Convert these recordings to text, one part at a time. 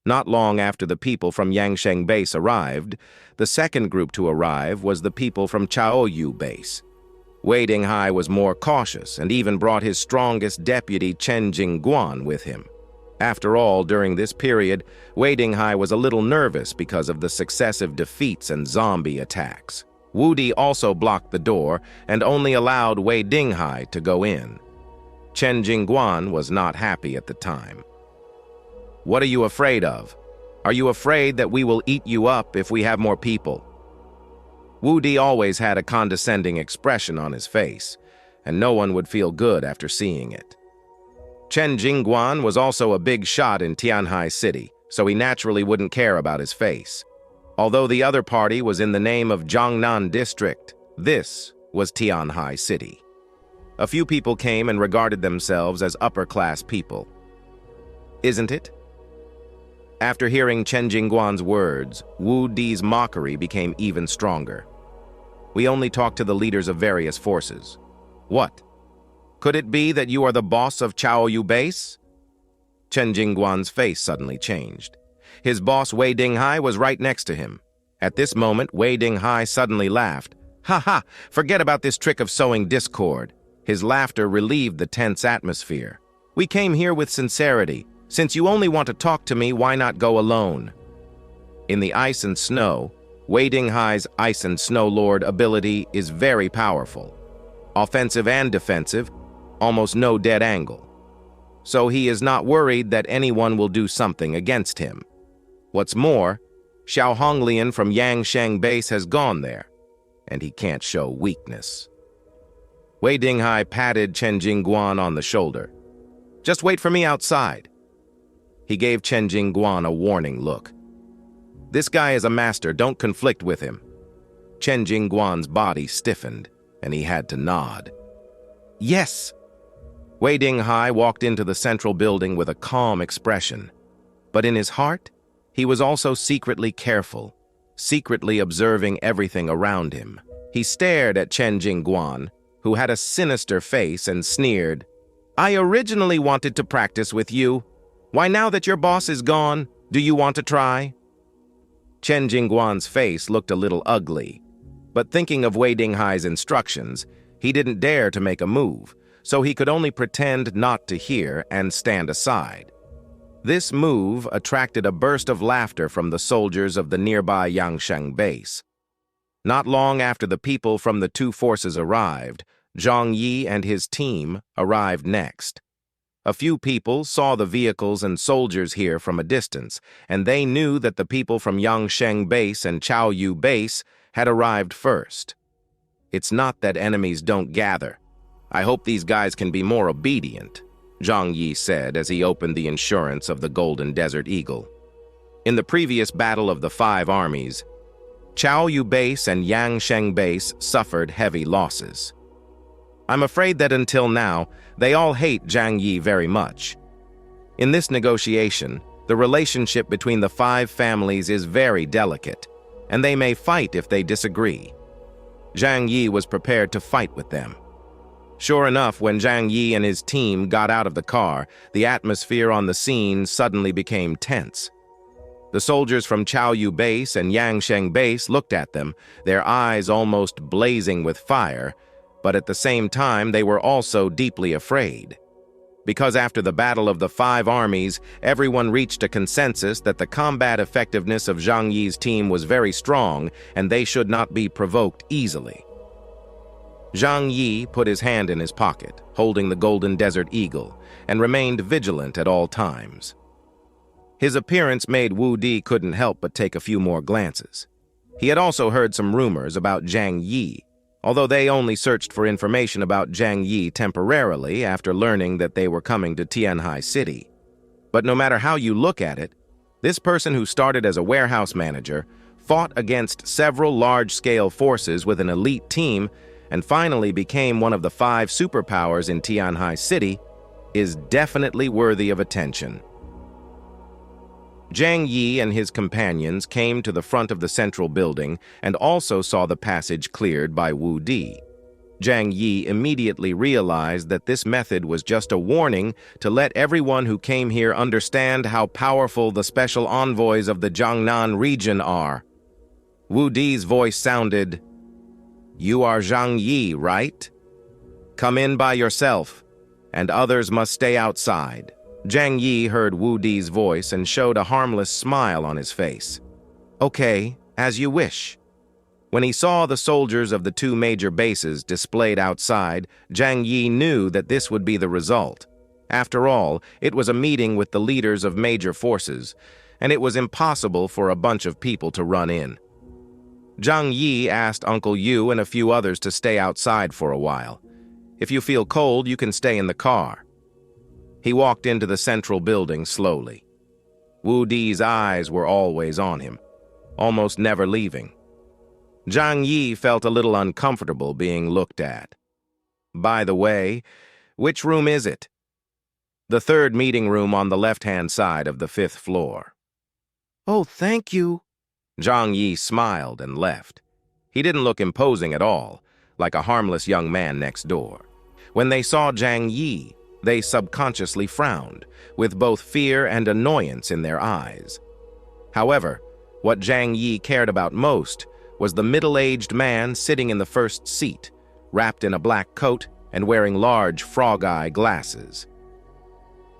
Not long after the people from Yangsheng Base arrived, the second group to arrive was the people from Chaoyu Base. Wei Dinghai was more cautious and even brought his strongest deputy Chen Jingguan with him. After all, during this period, Wei Dinghai was a little nervous because of the successive defeats and zombie attacks. Wu Di also blocked the door and only allowed Wei Dinghai to go in. Chen Jingguan was not happy at the time. "What are you afraid of? Are you afraid that we will eat you up if we have more people?" Wu Di always had a condescending expression on his face, and no one would feel good after seeing it. Chen Jingguan was also a big shot in Tianhai City, so he naturally wouldn't care about his face. Although the other party was in the name of Jiangnan District, this was Tianhai City. A few people came and regarded themselves as upper-class people. Isn't it? After hearing Chen Jingguan's words, Wu Di's mockery became even stronger. "We only talk to the leaders of various forces." "What? Could it be that you are the boss of Chaoyu Base?" Chen Jingguan's face suddenly changed. His boss Wei Dinghai was right next to him. At this moment, Wei Dinghai suddenly laughed. "Ha ha! Forget about this trick of sowing discord." His laughter relieved the tense atmosphere. "We came here with sincerity. Since you only want to talk to me, why not go alone?" In the Ice and Snow, Wei Dinghai's Ice and Snow Lord ability is very powerful. Offensive and defensive, almost no dead angle. So he is not worried that anyone will do something against him. What's more, Xiao Honglian from Yangsheng Base has gone there, and he can't show weakness. Wei Dinghai patted Chen Jingguan on the shoulder. "Just wait for me outside." He gave Chen Jingguan a warning look. "This guy is a master, don't conflict with him." Chen Jingguan's body stiffened, and he had to nod. "Yes." Wei Dinghai walked into the central building with a calm expression. But in his heart, he was also secretly careful, secretly observing everything around him. He stared at Chen Jingguan, who had a sinister face, and sneered, "I originally wanted to practice with you. Why, now that your boss is gone, do you want to try?" Chen Jingguan's face looked a little ugly, but thinking of Wei Dinghai's instructions, he didn't dare to make a move, so he could only pretend not to hear and stand aside. This move attracted a burst of laughter from the soldiers of the nearby Yangsheng Base. Not long after the people from the two forces arrived, Zhang Yi and his team arrived next. A few people saw the vehicles and soldiers here from a distance, and they knew that the people from Yangsheng Base and Chaoyu Base had arrived first. "It's not that enemies don't gather. I hope these guys can be more obedient," Zhang Yi said as he opened the insurance of the Golden Desert Eagle. In the previous battle of the five armies, Chaoyu Base and Yangsheng Base suffered heavy losses. I'm afraid that until now, they all hate Zhang Yi very much. In this negotiation, the relationship between the five families is very delicate, and they may fight if they disagree. Zhang Yi was prepared to fight with them. Sure enough, when Zhang Yi and his team got out of the car, the atmosphere on the scene suddenly became tense. The soldiers from Chaoyu Base and Yangsheng Base looked at them, their eyes almost blazing with fire, but at the same time they were also deeply afraid. Because after the Battle of the Five Armies, everyone reached a consensus that the combat effectiveness of Zhang Yi's team was very strong and they should not be provoked easily. Zhang Yi put his hand in his pocket, holding the Golden Desert Eagle, and remained vigilant at all times. His appearance made Wu Di couldn't help but take a few more glances. He had also heard some rumors about Zhang Yi, although they only searched for information about Zhang Yi temporarily after learning that they were coming to Tianhai City. But no matter how you look at it, this person who started as a warehouse manager, fought against several large-scale forces with an elite team, and finally became one of the five superpowers in Tianhai City, is definitely worthy of attention. Zhang Yi and his companions came to the front of the central building and also saw the passage cleared by Wu Di. Zhang Yi immediately realized that this method was just a warning to let everyone who came here understand how powerful the special envoys of the Jiangnan region are. Wu Di's voice sounded, "You are Zhang Yi, right? Come in by yourself, and others must stay outside." Zhang Yi heard Wu Di's voice and showed a harmless smile on his face. "Okay, as you wish." When he saw the soldiers of the two major bases displayed outside, Zhang Yi knew that this would be the result. After all, it was a meeting with the leaders of major forces, and it was impossible for a bunch of people to run in. Zhang Yi asked Uncle Yu and a few others to stay outside for a while. If you feel cold, you can stay in the car. He walked into the central building slowly. Wu Di's eyes were always on him, almost never leaving. Zhang Yi felt a little uncomfortable being looked at. "By the way, which room is it?" "The third meeting room on the left-hand side of the 5th floor." "Oh, thank you." Zhang Yi smiled and left. He didn't look imposing at all, like a harmless young man next door. When they saw Zhang Yi, they subconsciously frowned, with both fear and annoyance in their eyes. However, what Zhang Yi cared about most was the middle-aged man sitting in the first seat, wrapped in a black coat and wearing large frog-eye glasses.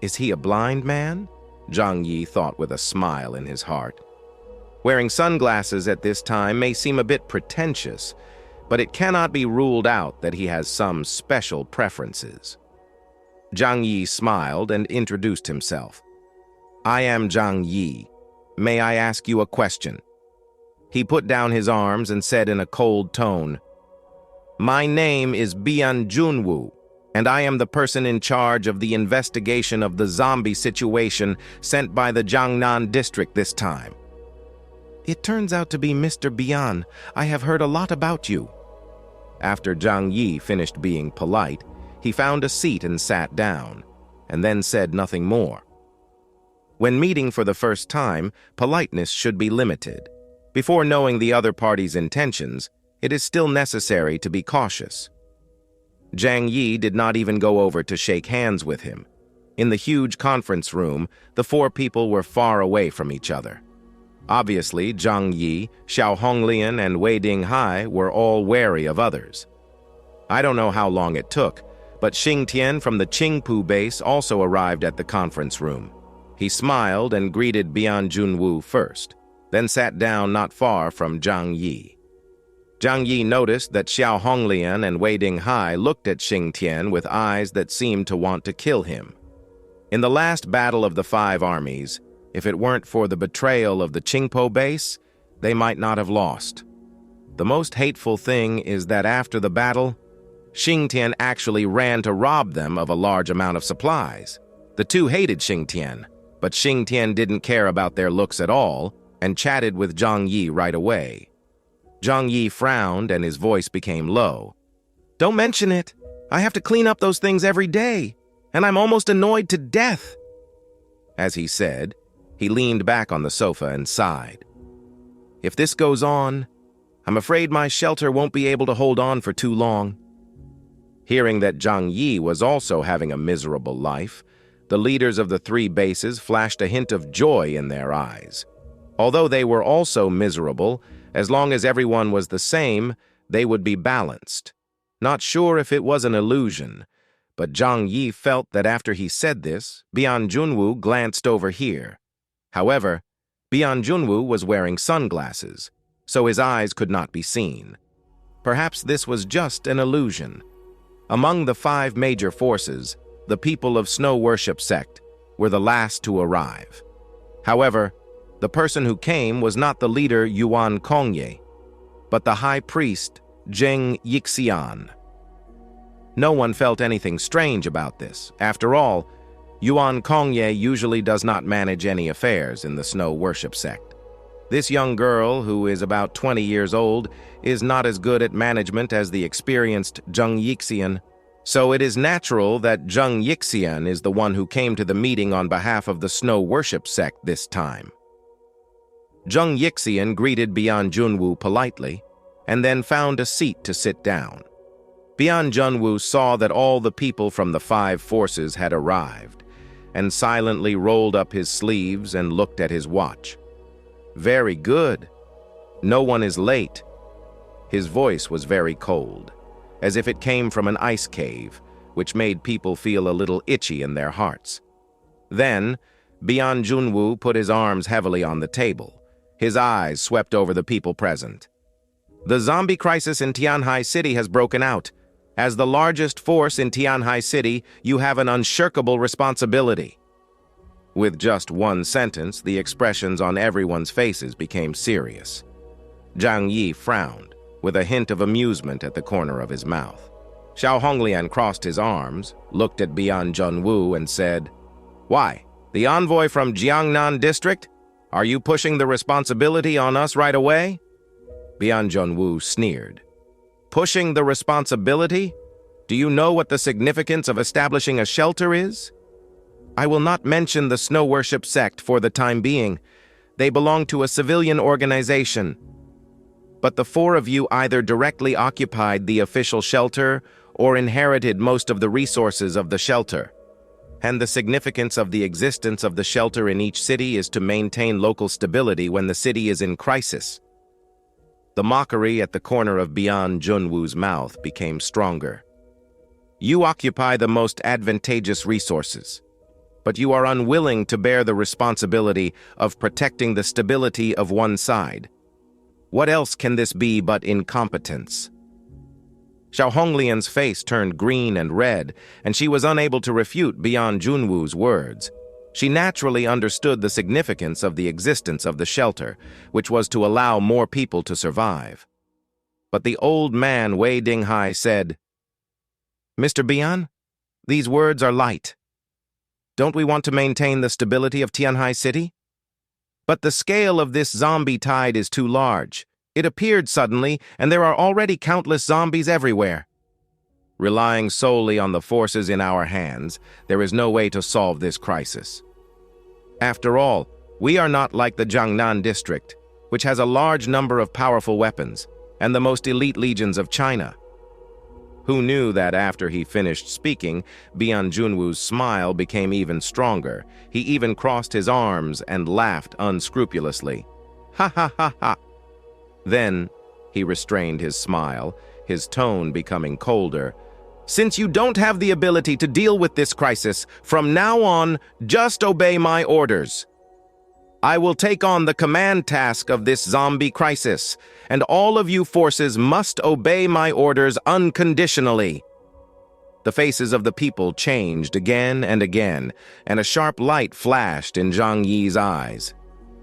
Is he a blind man? Zhang Yi thought with a smile in his heart. Wearing sunglasses at this time may seem a bit pretentious, but it cannot be ruled out that he has some special preferences. Zhang Yi smiled and introduced himself. "I am Zhang Yi. May I ask you a question?" He put down his arms and said in a cold tone, "My name is Bian Junwu, and I am the person in charge of the investigation of the zombie situation sent by the Jiangnan district this time." "It turns out to be Mr. Bian. I have heard a lot about you." After Zhang Yi finished being polite, he found a seat and sat down, and then said nothing more. When meeting for the first time, politeness should be limited. Before knowing the other party's intentions, it is still necessary to be cautious. Zhang Yi did not even go over to shake hands with him. In the huge conference room, the four people were far away from each other. Obviously, Zhang Yi, Xiao Honglian, and Wei Dinghai were all wary of others. I don't know how long it took, but Xing Tian from the Qingpu base also arrived at the conference room. He smiled and greeted Bian Junwu first, then sat down not far from Zhang Yi. Zhang Yi noticed that Xiao Honglian and Wei Dinghai looked at Xing Tian with eyes that seemed to want to kill him. In the last battle of the 5 armies, if it weren't for the betrayal of the Qingpo base, they might not have lost. The most hateful thing is that after the battle, Xing Tian actually ran to rob them of a large amount of supplies. The two hated Xing Tian, but Xing Tian didn't care about their looks at all and chatted with Zhang Yi right away. Zhang Yi frowned and his voice became low. "Don't mention it. I have to clean up those things every day, and I'm almost annoyed to death." As he said, he leaned back on the sofa and sighed. "If this goes on, I'm afraid my shelter won't be able to hold on for too long." Hearing that Zhang Yi was also having a miserable life, the leaders of the 3 bases flashed a hint of joy in their eyes. Although they were also miserable, as long as everyone was the same, they would be balanced. Not sure if it was an illusion, but Zhang Yi felt that after he said this, Bian Junwu glanced over here. However, Bian Junwu was wearing sunglasses, so his eyes could not be seen. Perhaps this was just an illusion. Among the 5 major forces, the people of Snow Worship Sect were the last to arrive. However, the person who came was not the leader Yuan Kongye, but the high priest Zheng Yixian. No one felt anything strange about this. After all, Yuan Kongye usually does not manage any affairs in the Snow Worship Sect. This young girl, who is about 20 years old, is not as good at management as the experienced Zheng Yixian, so it is natural that Zheng Yixian is the one who came to the meeting on behalf of the Snow Worship Sect this time. Zheng Yixian greeted Bian Junwu politely, and then found a seat to sit down. Bian Junwoo saw that all the people from the 5 forces had arrived, and silently rolled up his sleeves and looked at his watch. Very good. No one is late. His voice was very cold, as if it came from an ice cave, which made people feel a little itchy in their hearts. Then, Bian Junwoo put his arms heavily on the table. His eyes swept over the people present. The zombie crisis in Tianhai City has broken out. As the largest force in Tianhai City, you have an unshirkable responsibility. With just one sentence, the expressions on everyone's faces became serious. Zhang Yi frowned, with a hint of amusement at the corner of his mouth. Xiao Honglian crossed his arms, looked at Bian Junwoo and said, "Why, the envoy from Jiangnan district? Are you pushing the responsibility on us right away?" Bian Junwoo sneered. "Pushing the responsibility? Do you know what the significance of establishing a shelter is? I will not mention the snow worship sect for the time being. They belong to a civilian organization. But the 4 of you either directly occupied the official shelter or inherited most of the resources of the shelter. And the significance of the existence of the shelter in each city is to maintain local stability when the city is in crisis." The mockery at the corner of Bian Junwoo's mouth became stronger. "You occupy the most advantageous resources, but you are unwilling to bear the responsibility of protecting the stability of one side. What else can this be but incompetence?" Xiao Honglian's face turned green and red, and she was unable to refute Bian Junwoo's words. She naturally understood the significance of the existence of the shelter, which was to allow more people to survive. But the old man Wei Dinghai said, "Mr. Bian, these words are light. Don't we want to maintain the stability of Tianhai City? But the scale of this zombie tide is too large. It appeared suddenly, and there are already countless zombies everywhere. Relying solely on the forces in our hands, there is no way to solve this crisis. After all, we are not like the Jiangnan district, which has a large number of powerful weapons, and the most elite legions of China." Who knew that after he finished speaking, Bian Junwoo's smile became even stronger. He even crossed his arms and laughed unscrupulously. "Ha ha ha ha." Then he restrained his smile, his tone becoming colder. "Since you don't have the ability to deal with this crisis, from now on, just obey my orders. I will take on the command task of this zombie crisis, and all of you forces must obey my orders unconditionally." The faces of the people changed again and again, and a sharp light flashed in Zhang Yi's eyes.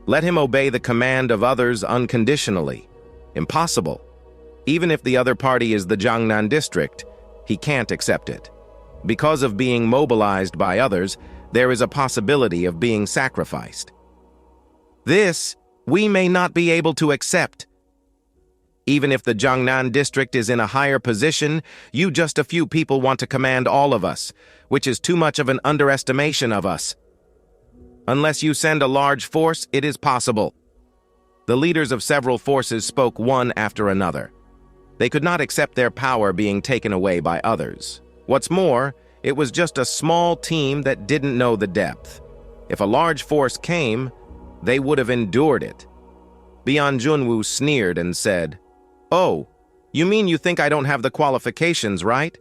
Let him obey the command of others unconditionally. Impossible. Even if the other party is the Jiangnan district, he can't accept it. Because of being mobilized by others, there is a possibility of being sacrificed. This we may not be able to accept. Even if the Jiangnan district is in a higher position, you just a few people want to command all of us, which is too much of an underestimation of us. Unless you send a large force, it is possible. The leaders of several forces spoke one after another. They could not accept their power being taken away by others. What's more, it was just a small team that didn't know the depth. If a large force came, they would have endured it. Bian Junwoo sneered and said, "Oh, you mean you think I don't have the qualifications, right?"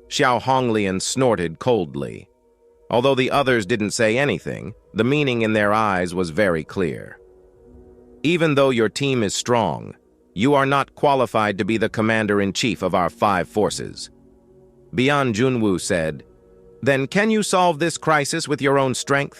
Xiao Honglian snorted coldly. Although the others didn't say anything, the meaning in their eyes was very clear. "Even though your team is strong, you are not qualified to be the commander-in-chief of our 5 forces." Bian Junwoo said, "Then can you solve this crisis with your own strength?"